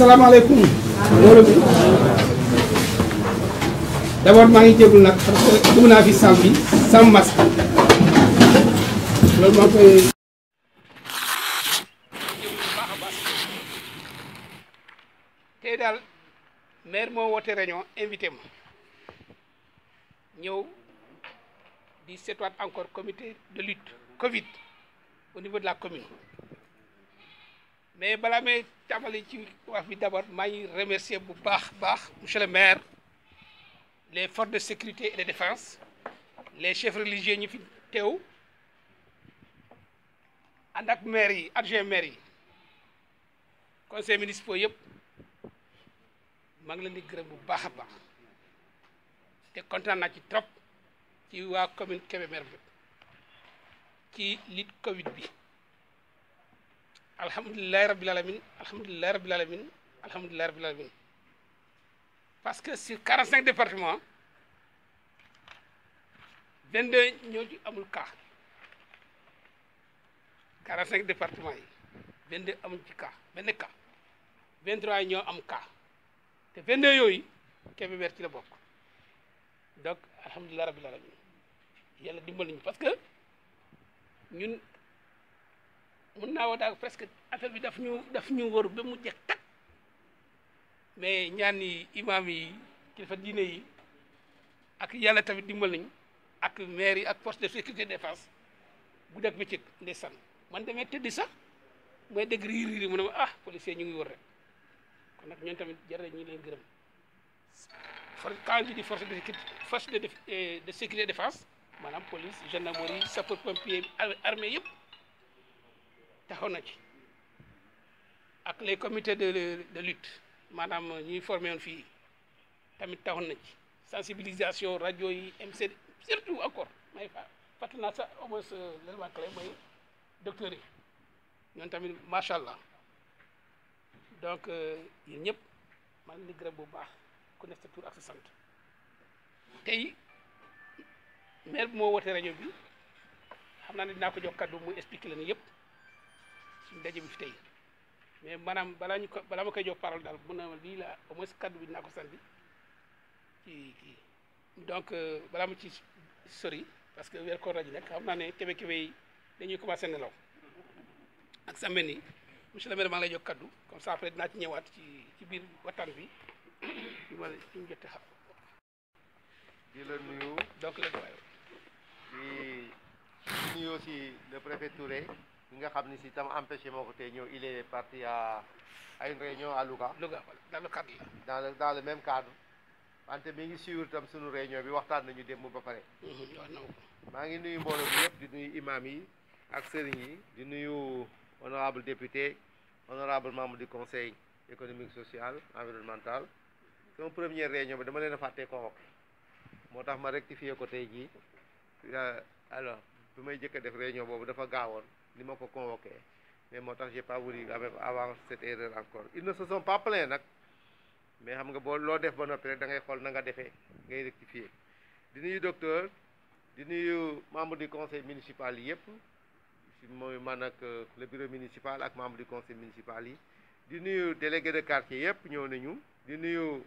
asalaamaaleykum mbooloo bi d'abord maa ngi jégalu nag parce que dugg naa fi salle bi sans masque loolu maa ngi koy tey daal maire moo woote réunion invité ma ñëw di seetuwaat encore comité de lutte Covid au niveau de la commune mais balaa may tàmbali ci wax bi d'abord maa ngi remercier bu baax monsieur le maire les forces de sécurité et de défense les chefs religieux ñi fi teew ànd ak maire yi adjoint maire yi conseil municipal yëpp maa ngi leen di gërëm bu baax a baax te kontaan naa ci trop ci waa commune Kébémer bi ci lutte Covid bi alhamdulilahi rabbil alamin alhamdulilahi rabbil alamin alhamdulilahi rabbil alamin parce que sur 45 départements 22 ñoo ci amul cas 45 départements yi 22 amuñ ci cas benn cas 23 yi ñoo am cas te 22 yooyu Kébémer ci la bokk donc alhamdulilah rabbil alamin yàlla dimbal nañu parce que ñun mun naa woo daal presque affaire bi daf ñu wër ba mu jeex tak mais ñaan yi imam yi kilifa diine yi ak yàlla tamit dimbal nañu ak maire yi ak force de sécurité défense bu dek bëccëg ndeysaan man demee tëddi sax mooy dégg riir mu ne ma policier ñu ngi wër rek kon nag ñoom tamit jar ñu leen gërëm quand je dis force de sécurité défense maanaam police gendarmerie sapeur pompier armée yëpp taxaw na ci ak les comités de lutte maanaam ñuy formé woon fii tamit taxaw na ci sensibilisation rajo yi MC surtout encore may fàttali naa sax au moins l'élément clé mooy docteur yi ñoom tamit macha allah donc yéen ñëpp maa ngi leen di gërëm bu baax ku nekk sa tur ak sa sant tey maire bi moo woote rajo bi xam naa ne dinaa ko jox kaddu muy expliquer leen yëpp suñu daje bi fi tey mais maanaam balaa ma koy jox parole daal mun na lii la au moins kaddu bi dinaa ko sànni ci kii donc balaa ma ci sori parce que weer koor rajo nekk xam naa ne kebe yi dañuy commencé nelaw ak sa mel ni monsieur le maire maa ngi lay jox kaddu comme ça après dinaa ci ñëwaat ci biir waxtaan bi ci ma ci ñu jotee xam. di la nuyu donc la waaye. di nuyu aussi le préfet Touré mi nga xam ni si tam empêché moo ko tey ñëw il est parti à une réunion à Louga. Louga dans le cadre là. dans le même cadre wante mi ngi suivre tam sunu réunion bi waxtaan nañu démb ba pare. maa ngi nuyu mbooloo bi yëpp di nuyu imam yi ak sëriñ yi di nuyu honorable député honorable membre du conseil économique social environnemental sama première réunion bi dama leen a fàtte convoqué moo tax ma rectifier ko tey jii alors bi may jëkk a def réunion boobu dafa gaawoon ni ma ko convoqué mais moo tax j'ai pas voulu même avant cette erreur encore ils ne se sont pas plaints nag mais xam nga boo loo def ba noppi rek da ngay xool na nga defee ngay rectifier di nuyu docteur di nuyu membre du conseil municipal yi yëpp mooy man ak le bureau municipal ak membre du conseil municipal yi di nuyu délégué de quartier yëpp ñëw nañu di nuyu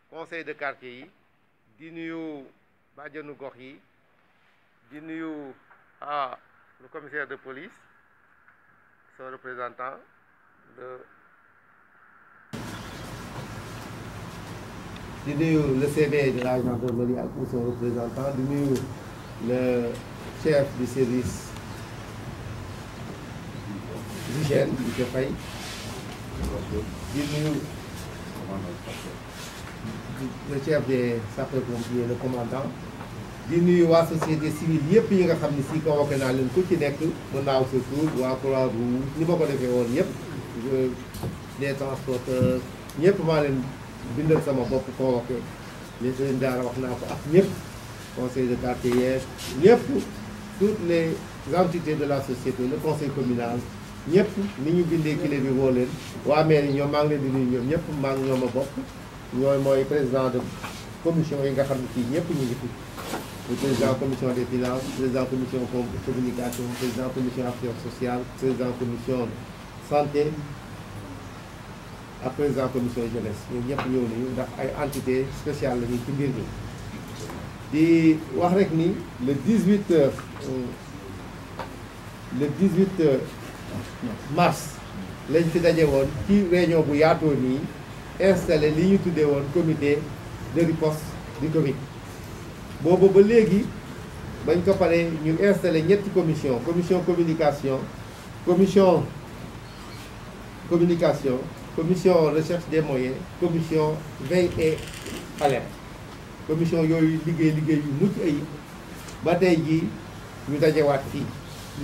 conseil de quartier yi di nuyu bàjjanu gox yi di nuyu le commissaire de police son représentant di nuyu le CV de la gendarmerie ak son représentant di nuyu le chef du service d'hygiène monsieur Faye di nuyu le chef des sapeurs-pompiers le commandant di nuyu waa société civile yëpp yi nga xam ne si convoqué naa leen ku ci nekk mën naa sa tur waa Croix-Rouge ni ma ko defee woon yëpp les transporteurs ñëpp maa leen bindal sama bopp convoqué les sëriñ daara wax naa ko ak ñëpp conseil de quartier yeeg ñëpp toutes les entités de la société le conseil communal ñëpp ni ñu bindee kile bi woo leen waa maire yi ñoom maa ngi leen di nuyu ñoom ñëpp maa ngi ñoom a bokk ñooy mooy président de commission yi nga xam ne fii ñëpp ñu ngi fi le président commission des finances président commission communication président commission affaires sociales président commission santé ak président commission jeunesse ñoom ñëpp ñëw nañu ndax ay entité spéciale la ñu ci mbir mi di wax rek ni le 18 mars lañ fi daje woon ci réunion bu yaatoo nii installé li ñu tuddee woon comité de riposte du Covid boobu ba léegi bañ ko paree ñu installé ñetti commission commission recherche des moyens commission veille et alerte commission yooyu liggéey yu mucc ayib ba tey jii ñu dajewaat fii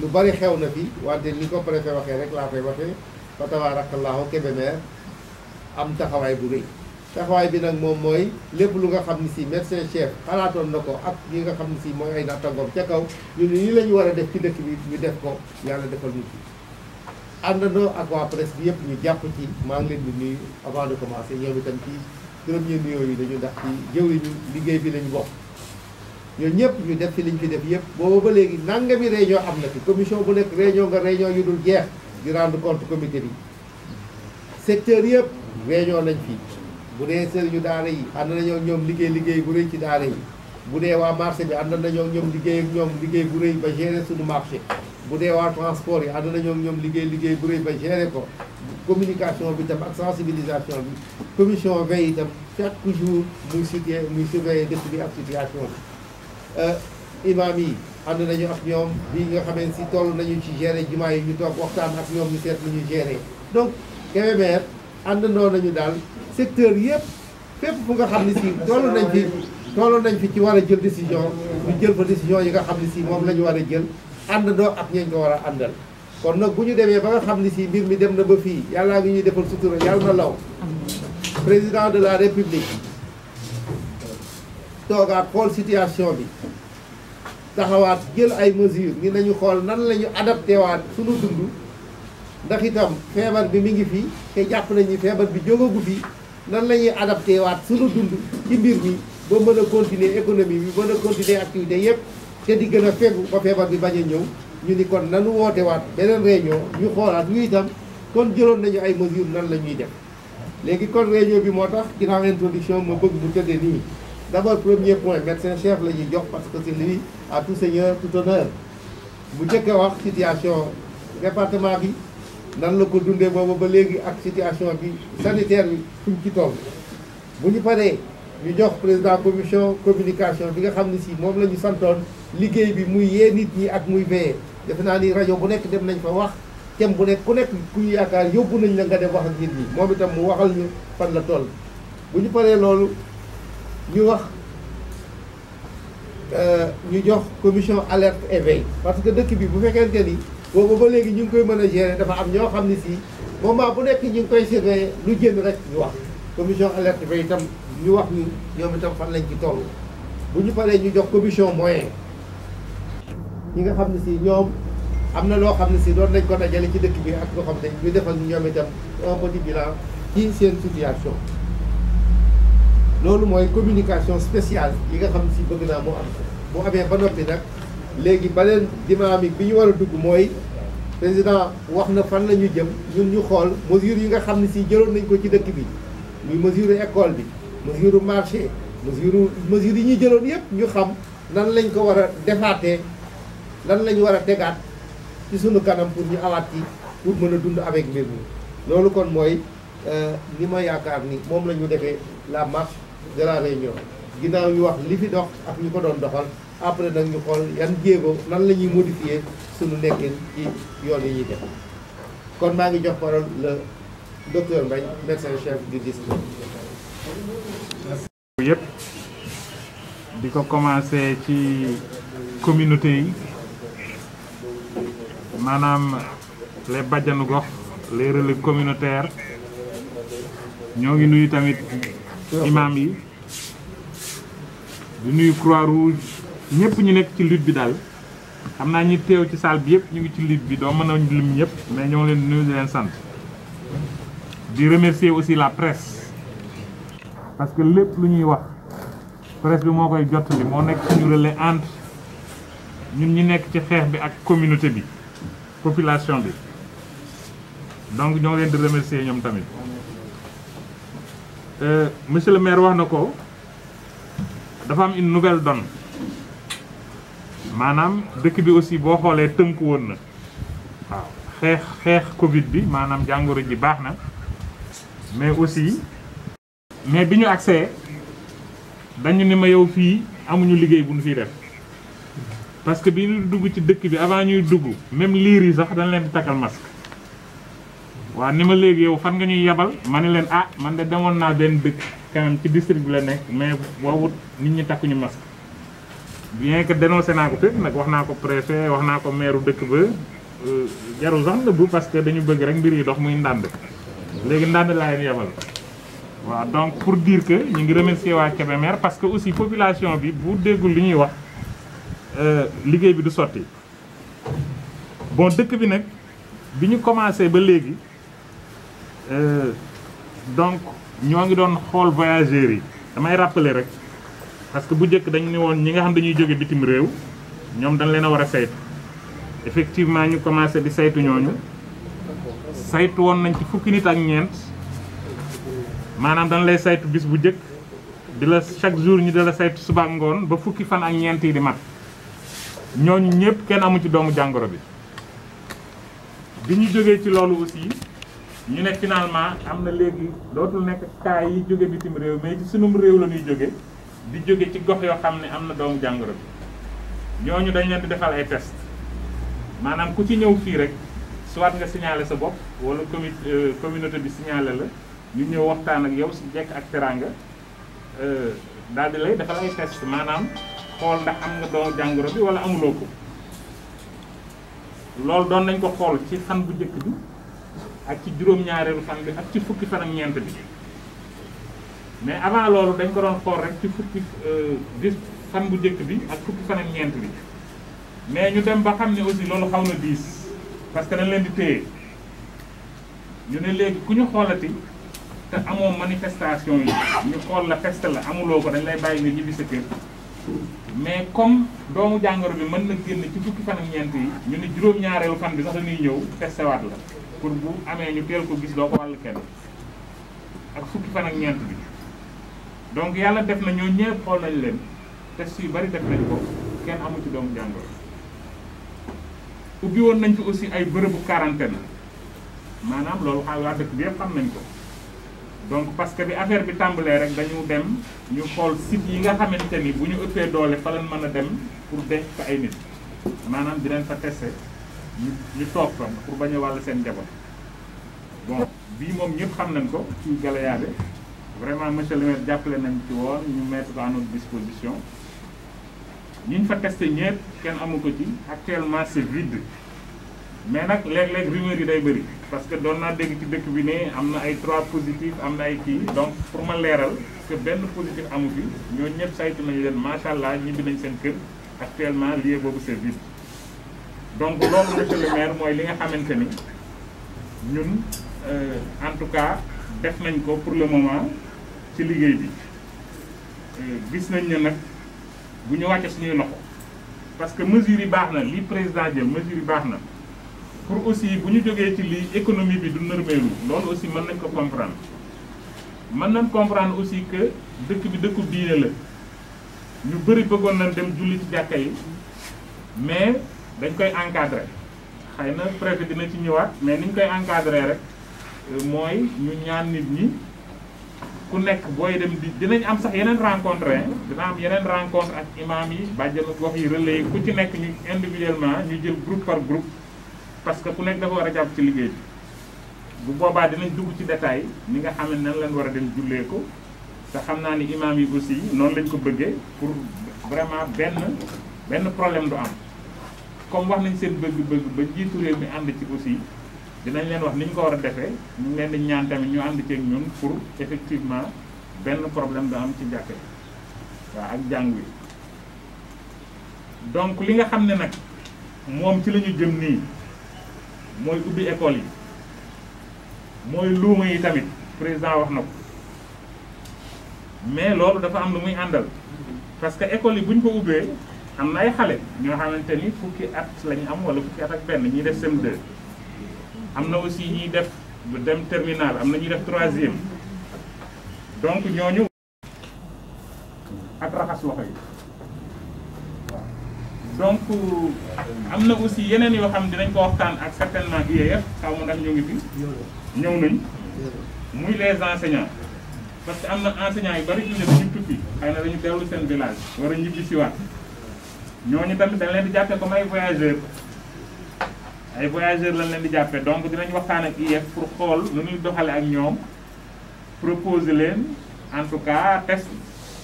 lu bari xew na fi wante ni ko préfet waxee rek laa koy waxee fa tabaarakallaahu Kébémer am taxawaay bu rëy taxawaay bi nag moom mooy lépp lu nga xam ne si médecin chef xalaatoon na ko ak ñi nga xam ne si mooy ay nattangoom ca kaw ñu ni la ñu war a def ci dëkk bi ñu def ko yàlla defal ñu ci àndandoo ak waa presse bi yëpp ñu jàpp ci maa ngi leen di nuyu avant de commencer ñoom itam ci premier nuyoo yi dañu ndax ci jëwriñu liggéey bi lañu bokk ñoo ñëpp ñu def fi liñ fi def yëpp boobu ba léegi nangami réunion am na fi commission bu nekk réunion yu dul jeex di rendre compte comité bi secteur yëpp réunion nañ fi bu dee sëriñu daara yi ànd nañoo ñoom liggéey bu rëy ci daara yi bu dee waa marché bi ànd nañoo ñoom liggéey bu rëy ba gérer suñu marché bu dee waa transport yi ànd nañoo ñoom liggéey bu rëy ba gérer ko communication bi tam ak sensibilisation bi commission veille itam chaque jour muy surveiller dëkk bi ak situation bi imam yi ànd nañu ak ñoom bi nga xamee si toll nañu ci gérer jumaa yi ñu toog waxtaan ak ñoom ñu seet lu ñu gérer donc Kébémer àndandoo nañu daal secteur yëpp fépp fu nga xam ne si toll nañ fi ci war a jël décision ñu jël fa décision yi nga xam ne si moom la ñu war a jël àndandoo ak ñeñ ko war a àndal kon nag bu ñu demee ba nga xam ne si mbir mi dem na ba fii yàllaa ngi ñuy defal sutura yàlla na law président de la république toogaat xool situation bi taxawaat jël ay mesures ni nañu xool nan la ñu adapté waat suñu dund ndax itam feebar bi mi ngi fi te jàpp nañ ni feebar bi jógagu fi nan la ñuy adapté waat suñu dund ci mbir mi ba mën a continuer économie bi mën a continuer activité yëpp te di gën a fegu ba feebar bi bañ a ñëw ñu ni kon nanu woote waat beneen réunion ñu xoolaat ñu itam kon jëloon nañu ay mesures nan la ñuy def léegi kon réunion bi moo tax ginnaaw introduction ma bëgg bu tëddee nii d'abord premier point médecin chef la ñuy jox parce que c'est lui à tout seigneur tout honneur bu njëkk a wax situation département bi nan la ko dundee boobu ba léegi ak situation bi sanitaire bi fuñ ci toll bu ñu paree ñu jox président commission communication bi nga xam ne si moom la ñu santoon liggéey bi muy yee nit ñi ak muy veillé defe naa ni rajo bu nekk dem nañ fa wax thème bu nekk ku nekk ku ñu yaakaar yóbbu nañ la nga dem wax ak nit ñi moom itam mu waxal ñu fan la toll bu ñu paree loolu ñu wax ñu jox commission alerte et veille parce que dëkk bi bu fekkente ni boobu ba léegi ñu ngi koy mën a gérer dafa am ñoo xam ne si moment bu nekk ñu ngi koy surveiller lu jënd rek ñu wax commission alerte et veille itam ñu wax ñu ñoom itam fan lañ ci toll bu ñu paree ñu jox commission moyen ñi nga xam ne si ñoom am na loo xam ne si doon nañ ko dajale ci dëkk bi ak loo xam ne ñu defal ñu ñoom itam un petit bilan ci seen situation loolu mooy communication spéciale yi nga xam ne si bëgg naa moo am bu amee ba noppi nag léegi beneen dynamique bi ñu war a dugg mooy président wax na fan la ñu jëm ñun ñu xool mesures yi nga xam ne si jëloon nañ ko ci dëkk bi muy mesure école bi mesure marché mesures yi ñuy jëloon yëpp ñu xam nan lañ ko war a defaatee lan lañ war a tegaat ci sunu kanam pour ñu awaat ci pour mën a dund avec mbir mi loolu kon mooy li ma yaakaar ni moom la ñu defee la marche de la réunion ginnaaw ñu wax li fi dox ak ñu ko doon doxal après nag ñu xool yan jéego nan la ñuy modifier sunu nekkin ci yoon yi ñuy def kon maa ngi jox parole le docteur Mbaye médecin chef du district. yëpp di ko commencé ci communauté yi maanaam les bajjanu gox les relais communautaires ñoo ngi nuyu tamit imam yi di nuyu Croix-Rouge ñëpp ñu nekk ci lutte bi daal xam naa ñi teew ci salle bi yëpp ñu ngi ci lutte bi doo mën a lim ñëpp mais ñoo ngi leen nuyu di leen sant di remercier aussi la presse parce que lépp lu ñuy wax presse bi moo koy jottali moo nekk suñu relais entre ñun ñi nekk ci xeex bi ak communauté bi population bi donc ñoo ngi leen di remercier ñoom tamit monsieur le maire wax na ko dafa am une nouvelle donne maanaam dëkk bi aussi boo xoolee tënku woon na waaw xeex Covid bi maanaam jàngoro ji baax na mais bi ñu accès dañu ni ma yow fii amuñu liggéey bu ñu fiy def parce que bi ñu dugg ci dëkk bi avant ñuy dugg même liir yi sax dañ leen di takkal masque waaw ni ma léegi yow fan nga ñuy yebal ma ne leen man de demoon naa benn dëkk quand même ci district bi la nekk mais boobu nit ñi takkuñu masque bien que dénoncé naa ko fépp nag wax naa ko préfet wax naa ko maire dëkk ba jarul sax nëbbu parce que dañu bëgg rek mbir yi dox muy ndànd léegi ndànd laa leen yebal waaw donc pour dire que ñu ngi remercier waa Kébémer parce que aussi population bi bu déggul li ñuy wax liggéey bi du sotti bon dëkk bi nag bi ñu commencé ba léegi donc ñoo ngi doon xool voyageurs yi damay rappeler rek parce que bu njëkk dañu ni woon ñi nga xam dañuy jóge bitim réew ñoom dañ leen a war a saytu effectivement ñu commencé di saytu ñooñu saytu woon nañ ci fukki nit ak ñeent maanaam dañ lay saytu bis bu njëkk di la chaque jour ñu di la saytu suba ak ngoon ba fukki fan ak ñeent yi di mat ñooñu ñëpp kenn amu ci doomu jàngoro bi ñu jógee ci loolu aussi ñu ne finalement am na léegi dootul nekk cas yi jóge bitim réew mais ci sunum réew la ñuy jóge di jóge ci gox yoo xam ne am na doomu jàngoro bi ñooñu dañ leen di defal ay test maanaam ku ci ñëw fii rek soit nga signalé sa bopp wala communauté bi signalé la ñu ñëw waxtaan ak yow si jekk ak teranga daal di lay defal ay test maanaam xool ndax am nga doomu jàngoro bi wala amuloo ko loolu doon nañ ko xool ci fan bu njëkk bi ak ci juróom-ñaareelu fan bi ak ci fukki fan ak ñeent bi mais avant loolu dañ ko doon xool rek ci fukki bis fan bu njëkk bi ak fukki fan ak ñeent bi mais ñu dem ba xam ne aussi loolu xaw na diis parce que dañ leen di téye ñu ne léegi ku ñu xoolati te amoo manifestation yi ñu xool la test la amuloo ko dañ lay bàyyi nga ñibbi sa kër mais comme doomu jàngoro bi mën na génn ci fukki fan ak ñeent yi ñu ne juróom-ñaareelu fan bi sax dañuy ñëw testewaat la pour bu amee ñu teel ko gis doo ko wàll kenn ak fukki fan ak ñeent bi donc yàlla def na ñoo ñëpp xool nañ leen test yu bari def nañ ko kenn amu ci doomu jàngoro ubbi woon nañ fi aussi ay bërëbu quarantaine maanaam loolu xaw waa dëkk bi yëpp xam nañ ko donc parce que bi affaire bi tàmbalee rek dañu dem ñu xool site yi nga xamante ni bu ñu ëppee doole fa lañ mën a dem pour denc fa ay nit maanaam di leen fa testé ñu toog fa pour bañ a wàll seen njaboot bon bii moom ñëpp xam nañ ko ci Galayaabe vraiment monsieur le maire jàppale nañ ci woon ñu mettre ko à notre disposition ñi ñu fa testé ñëpp kenn amu ko ci actuellement c'est vide mais nag léeg-léeg rumeur yi day bëri parce que doon naa dégg ci dëkk bi ne am na ay 3 positifs am na ay kii donc pour ma leeral que benn positif amu fi ñoo ñëpp saytu nañu leen macha allah ñibbi nañ seen kër actuellement lieu boobu c'est vide donc loolu monsieur le maire mooy li nga xamante ni ñun en tout cas def nañ ko pour le moment ci liggéey bi gis nañ ne nag bu ñu wàcce suñuy loxo parce que mesures yi baax na li président jël mesures yi baax na pour aussi bu ñu jógee ci lii économie bi du nërmeelu loolu aussi mën nañ ko comprendre mën nañ comprendre aussi que dëkk bi dëkku diine la ñu bëri bëggoon nañ dem julli ci jàkka yi mais dañ koy encadrer xëy na préfet dina ci ñëwaat mais niñ koy encadrer rek mooy ñu ñaan nit ñi ku nekk booy dem dinañ am sax yeneen rencontre dina am yeneen rencontre ak imam yi bàjjenu gox yi relais ku ci nekk ñu individuellement ñu jël groupe par groupe parce que ku nekk dafa war a jàpp ci liggéey bi bu boobaa dinañ dugg ci détail ni nga xam ne nan leen war a dem jullee ko te xam naa ni imam yi aussi noonu lañ ko bëggee pour vraiment benn problème du am comme wax nañ seen bëgg-bëgg ba jiitu réew mi ànd ci aussi dinañ leen wax ni ñu ko war a defee ñu ngi leen di ñaan tamit ñu ànd ceeg ñun pour effectivement benn problème du am ci jàkka waaw ak jàng wi donc li nga xam ne nag moom ci la ñu jëm nii mooy ubbi école yi mooy luuma yi tamit président wax na ko mais loolu dafa am lu muy àndal parce que école yi bu ñu ko ubbee am na ay xale ñoo xamante ni fukki at lañu am wala fukki at ak benn ñuy def CM2 am na aussi ñuy def dem terminal am na ñuy def 3e donc ñooñu ak raxas loxo yi donc am na aussi yeneen yoo xam dinañ ko waxtaan ak certainement IEF xaw ma ndax ñu ngi fi ñëw nañ muy les enseignants parce que am na enseignants yu bari ñu ne dañu tukki xëy na dañu dellu seen village war a ñibbi si waat ñooñu tamit dañ leen di jàppee comme ay voyageurs lañ leen di jàppee donc dinañ waxtaan ak IEF pour xool nu ñuy doxale ak ñoom proposer leen en tout cas test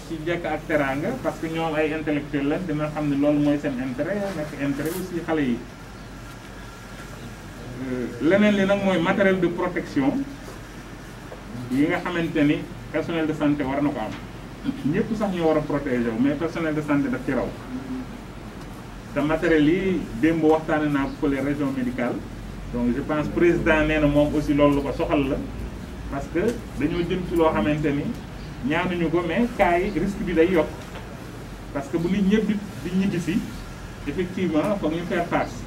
ci njëkk ak teraanga parce que ñoom ay intellectuel lañ dina xam ne loolu mooy seen intérêt nekk intérêt aussi xale yi leneen li nag mooy matériel de protection yi nga xamante ni personnel de santé war na ko am ñëpp sax ñoo war a protéger wu mais personnel de santé daf ci raw te matériel yi démb waxtaane naa ko les régions médicales donc je pense président nee na moom aussi loolu lu ko soxal la parce que dañoo jëm ci loo xamante ni ñaanuñu ko mais cas yi risque bi day yokk parce que bu nit ñëpp di ñibbi si effectivement foog ñu faire face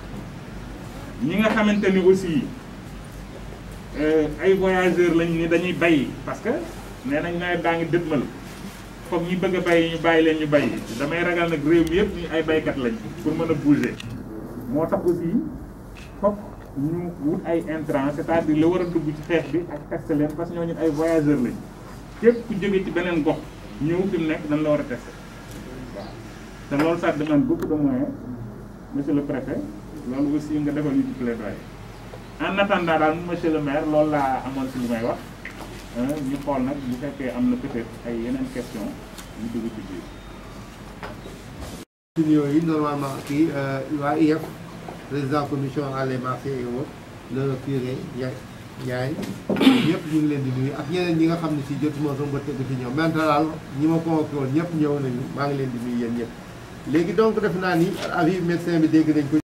ñi nga xamante ni aussi ay voyageurs lañ ni dañuy bay parce que nee nañ nawet daa ngi dëtmal foog ñi bëgg a bay ñu bàyyi leen ñu bay damay ragal nag réew mi yëpp ñu ay baykat lañ pour mën a bouger moo tax aussi foog ñu wut ay intrants c'est-à-dire la war a dugg ci xeex bi ak tester leen parce que ñooñu ay voyageurs lañ képp ku jóge ci beneen gox ñëw fi mu nekk dañ la war a tester waaw te loolu ça demande beaucoup de moyens monsieur le préfet loolu aussi nga defal ñu ci plaidoyer en attendant daal monsieur le maire loolu laa amoon si lu may wax ñu xool nag bu fekkee am na peut-être ay yeneen question ñu dugg ci biir. Union yi normalement kii waa IEF président commission à les marchés et autres le curé Ndiaye ñëpp ñu ngi leen di nuyu ak ñeneen ñi nga xam ne si jotuma sama tëgg ci ñoom maintenant daal ñi ma convoqué woon ñëpp ñëw nañu maa ngi leen di nuyu yéen ñëpp léegi donc def naa ni avis médecin bi dégg nañ ko